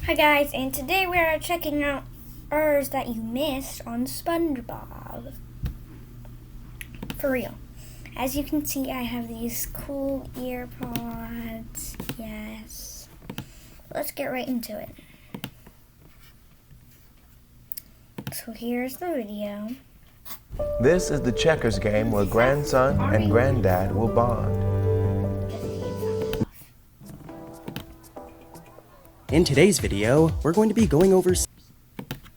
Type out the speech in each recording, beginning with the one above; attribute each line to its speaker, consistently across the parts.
Speaker 1: Hi guys, and today we are checking out errors that you missed on SpongeBob. For real. As you can see, I have these cool ear pods. Yes. Let's get right into it. So here's the video.
Speaker 2: This is the checkers game where grandson and granddad will bond.
Speaker 3: In today's video, we're going to be going over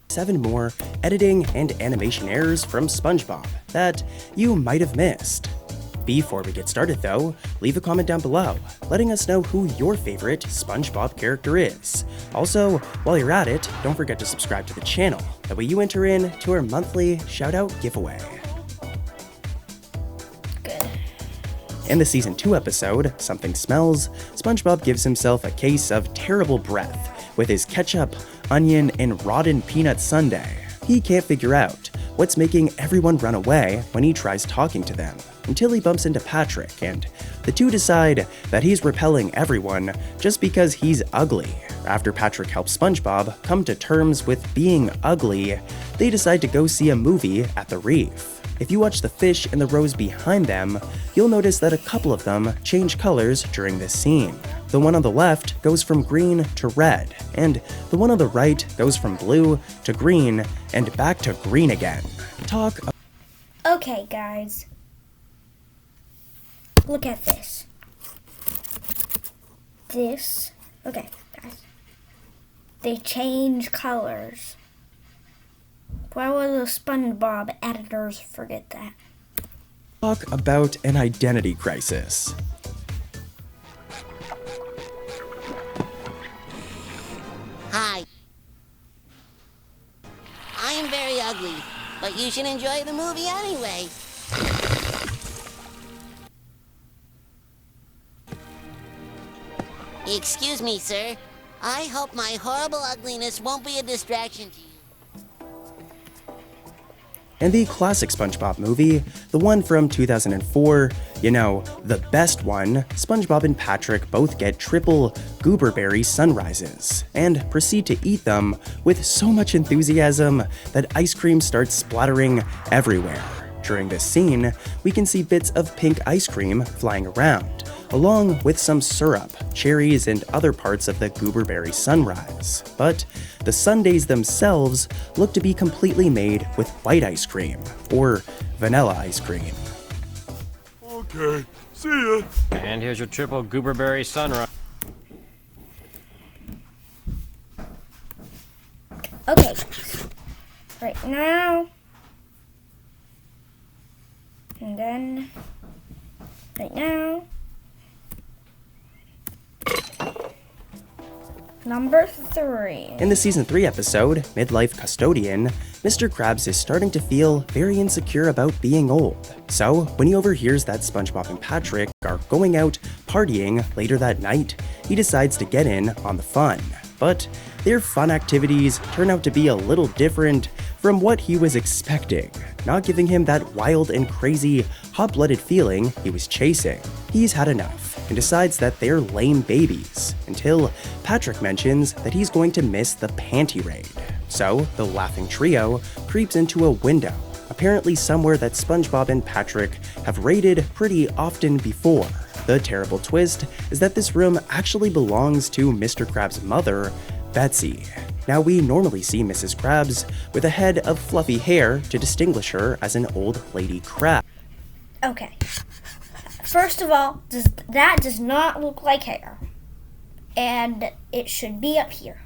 Speaker 3: 7 more editing and animation errors from SpongeBob that you might have missed. Before we get started though, leave a comment down below, letting us know who your favorite SpongeBob character is. Also, while you're at it, don't forget to subscribe to the channel, that way you enter in to our monthly shoutout giveaway. In the Season 2 episode, Something Smells, SpongeBob gives himself a case of terrible breath with his ketchup, onion, and rotten peanut sundae. He can't figure out what's making everyone run away when he tries talking to them, until he bumps into Patrick, and the two decide that he's repelling everyone just because he's ugly. After Patrick helps SpongeBob come to terms with being ugly, they decide to go see a movie at the reef. If you watch the fish and the rows behind them, you'll notice that a couple of them change colors during this scene. The one on the left goes from green to red, and the one on the right goes from blue to green and back to green again.
Speaker 1: Okay, guys. Look at this. Okay, guys. They change colors. Why will the SpongeBob editors forget that?
Speaker 3: Talk about an identity crisis.
Speaker 4: Hi. I am very ugly, but you should enjoy the movie anyway. Excuse me, sir. I hope my horrible ugliness won't be a distraction to you.
Speaker 3: In the classic SpongeBob movie, the one from 2004, you know, the best one, SpongeBob and Patrick both get triple gooberberry sunrises and proceed to eat them with so much enthusiasm that ice cream starts splattering everywhere. During this scene, we can see bits of pink ice cream flying around, along with some syrup, cherries, and other parts of the gooberberry sunrise. But the sundaes themselves look to be completely made with white ice cream, or vanilla ice cream.
Speaker 5: Okay, see ya.
Speaker 6: And here's your triple gooberberry sunrise.
Speaker 1: Okay, right now, and then, right now, number 3.
Speaker 3: In the Season 3 episode, Midlife Custodian, Mr. Krabs is starting to feel very insecure about being old. So, when he overhears that SpongeBob and Patrick are going out partying later that night, he decides to get in on the fun. But their fun activities turn out to be a little different from what he was expecting, not giving him that wild and crazy, hot-blooded feeling he was chasing. He's had enough and decides that they're lame babies, until Patrick mentions that he's going to miss the panty raid. So, the laughing trio creeps into a window, apparently somewhere that SpongeBob and Patrick have raided pretty often before. The terrible twist is that this room actually belongs to Mr. Krabs' mother, Betsy. Now, we normally see Mrs. Krabs with a head of fluffy hair to distinguish her as an old lady crab.
Speaker 1: Okay. First of all, that does not look like hair. And it should be up here.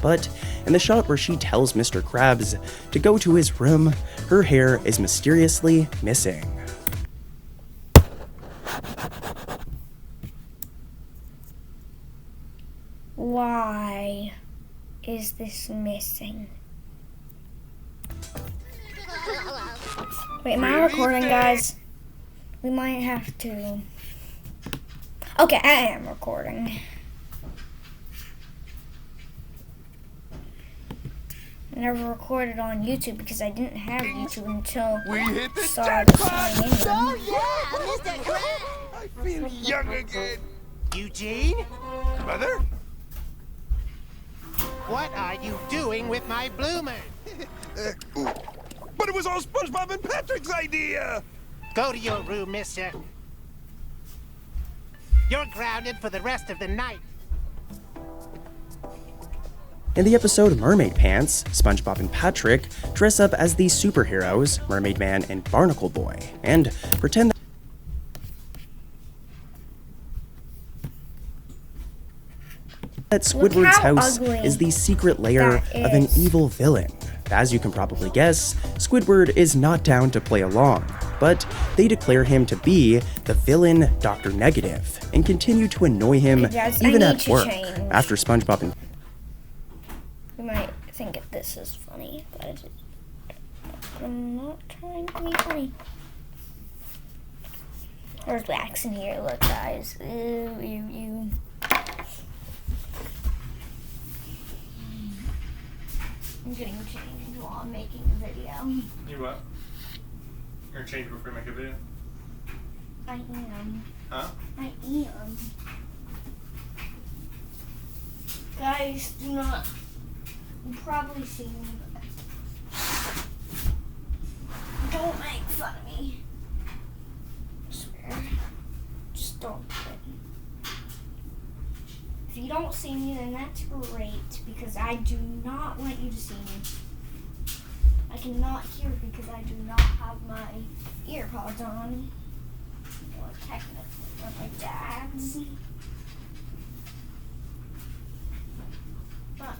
Speaker 3: But in the shot where she tells Mr. Krabs to go to his room, her hair is mysteriously missing.
Speaker 1: Why is this missing? Wait, am I recording, guys? We might have to... Okay, I am recording. I never recorded on YouTube because I didn't have YouTube until I started signing in.
Speaker 4: Oh, yeah, Mr. Krabs!
Speaker 5: I feel young again. Eugene? Mother?
Speaker 7: What are you doing with my bloomer?
Speaker 5: But it was all SpongeBob and Patrick's idea!
Speaker 7: Go to your room, mister. You're grounded for the rest of the night.
Speaker 3: In the episode Mermaid Pants, SpongeBob and Patrick dress up as the superheroes, Mermaid Man and Barnacle Boy, and pretend that Squidward's house is the secret lair of an evil villain. As you can probably guess, Squidward is not down to play along, but they declare him to be the villain Dr. Negative and continue to annoy him even at work. After SpongeBob and
Speaker 1: You might think this is funny, but I'm not trying to be funny. There's wax in here, look guys. Ew, ew, ew. I'm getting changed while I'm making a video.
Speaker 8: You what? You're gonna change before you make a video?
Speaker 1: I am.
Speaker 8: Huh?
Speaker 1: I am. Guys, do not. You probably see me, but don't make fun of me. I swear. Just don't do it. If you don't see me, then that's great, because I do not want you to see me. I cannot hear because I do not have my ear pods on. Or technically, they're my dad's. But,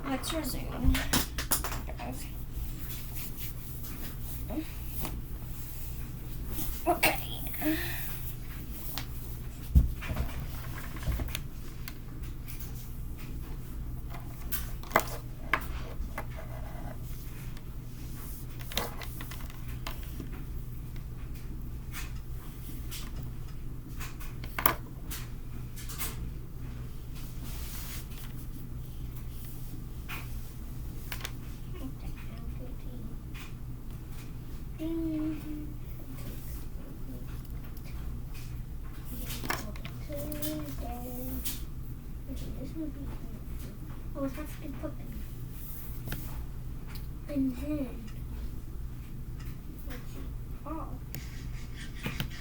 Speaker 1: let's resume, guys. Okay. I would have to put them. And then, let's see. Oh.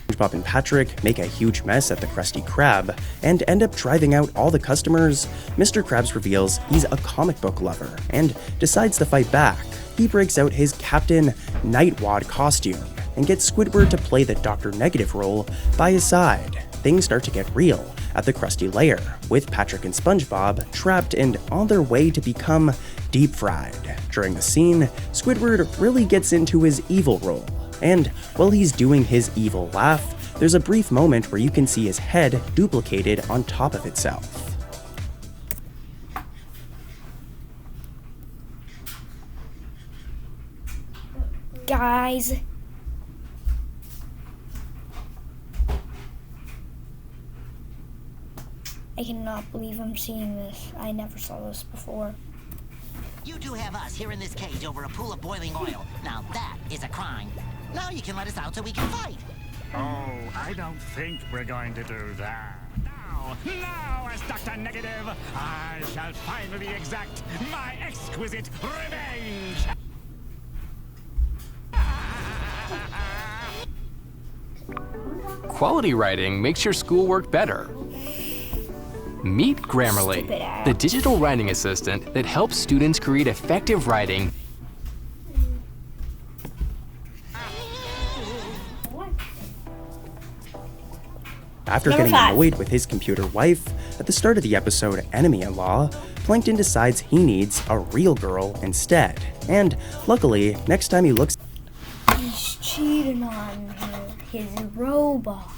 Speaker 3: SpongeBob and Patrick make a huge mess at the Krusty Krab and end up driving out all the customers, Mr. Krabs reveals he's a comic book lover and decides to fight back. He breaks out his Captain Nightwad costume and gets Squidward to play the Dr. Negative role by his side. Things start to get real at the Krusty lair, with Patrick and SpongeBob trapped and on their way to become deep fried. During the scene, Squidward really gets into his evil role, and while he's doing his evil laugh, there's a brief moment where you can see his head duplicated on top of itself.
Speaker 1: Guys. I cannot believe I'm seeing this. I never saw this before.
Speaker 4: You two have us here in this cage over a pool of boiling oil. Now that is a crime. Now you can let us out so we can fight.
Speaker 9: Oh, I don't think we're going to do that. Now, as Dr. Negative, I shall finally exact my exquisite revenge!
Speaker 10: Quality writing makes your schoolwork better. Meet Grammarly, the digital writing assistant that helps students create effective writing.
Speaker 3: After getting annoyed with his computer wife, at the start of the episode Enemy-in-Law, Plankton decides he needs a real girl instead. And luckily, next time he looks
Speaker 1: He's cheating on her, his robot.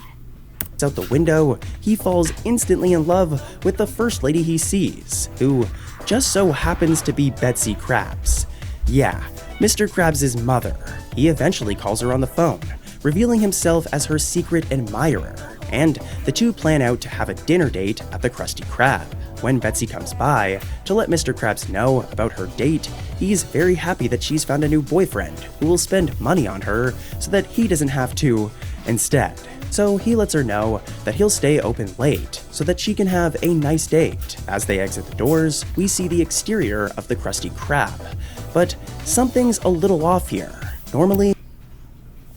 Speaker 3: out the window, he falls instantly in love with the first lady he sees, who just so happens to be Betsy Krabs. Yeah, Mr. Krabs' mother. He eventually calls her on the phone, revealing himself as her secret admirer, and the two plan out to have a dinner date at the Krusty Krab. When Betsy comes by to let Mr. Krabs know about her date, he's very happy that she's found a new boyfriend who will spend money on her so that he doesn't have to. Instead, So he lets her know that he'll stay open late so that she can have a nice date. As they exit the doors, we see the exterior of the Krusty Krab. But something's a little off here. Normally,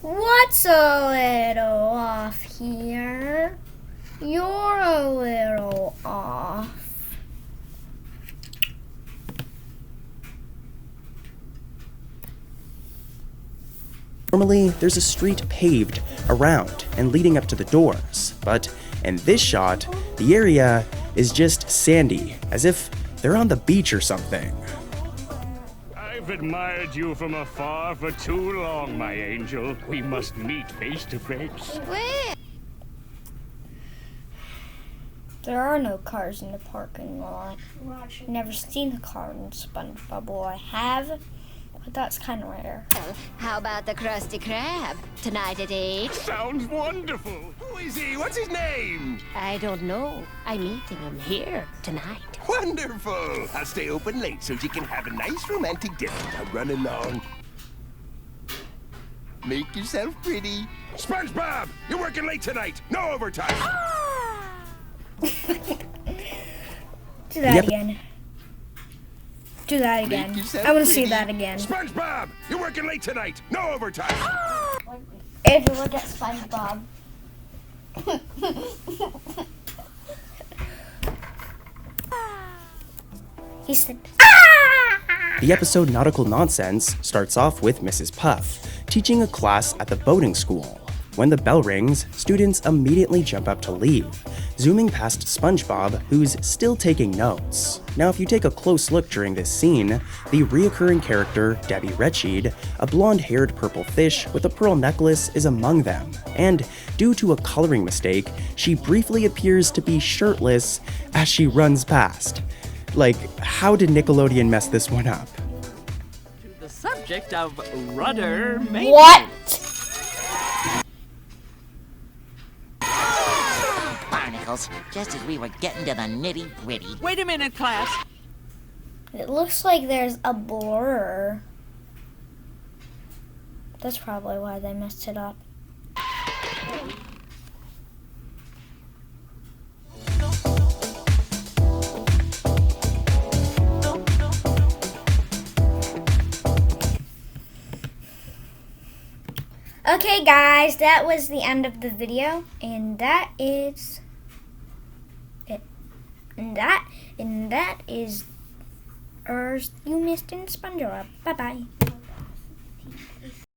Speaker 1: What's a little off here? You're a little off.
Speaker 3: Normally, there's a street paved around and leading up to the doors, but in this shot, the area is just sandy, as if they're on the beach or something.
Speaker 9: I've admired you from afar for too long, my angel. We must meet face to face.
Speaker 1: Where? There are no cars in the parking lot. Never seen a car in SpongeBob. Well, I have, but that's kind of rare.
Speaker 11: How about the Krusty Krab? Tonight at 8?
Speaker 9: Sounds wonderful.
Speaker 5: Who is he? What's his name?
Speaker 11: I don't know. I'm meeting him here tonight.
Speaker 5: Wonderful. I'll stay open late so you can have a nice romantic dinner. Now run along. Make yourself pretty. SpongeBob, you're working late tonight. No overtime.
Speaker 1: Do that again. Do that again. I want to see that again.
Speaker 5: SpongeBob, you're working late tonight. No overtime.
Speaker 1: If you look at SpongeBob. He said, "Ah!"
Speaker 3: The episode Nautical Nonsense starts off with Mrs. Puff teaching a class at the boating school. When the bell rings, students immediately jump up to leave, zooming past SpongeBob, who's still taking notes. Now, if you take a close look during this scene, the reoccurring character, Debbie Retchie'd, a blonde-haired purple fish with a pearl necklace, is among them. And due to a coloring mistake, she briefly appears to be shirtless as she runs past. Like, how did Nickelodeon mess this one up?
Speaker 12: The subject of rudder maintenance.
Speaker 1: What?
Speaker 4: Barnacles, just as we were getting to the nitty-gritty.
Speaker 12: Wait a minute, class.
Speaker 1: It looks like there's a blur. That's probably why they messed it up. Okay guys, that was the end of the video, and that is it. And that is You Missed in SpongeBob. Bye bye.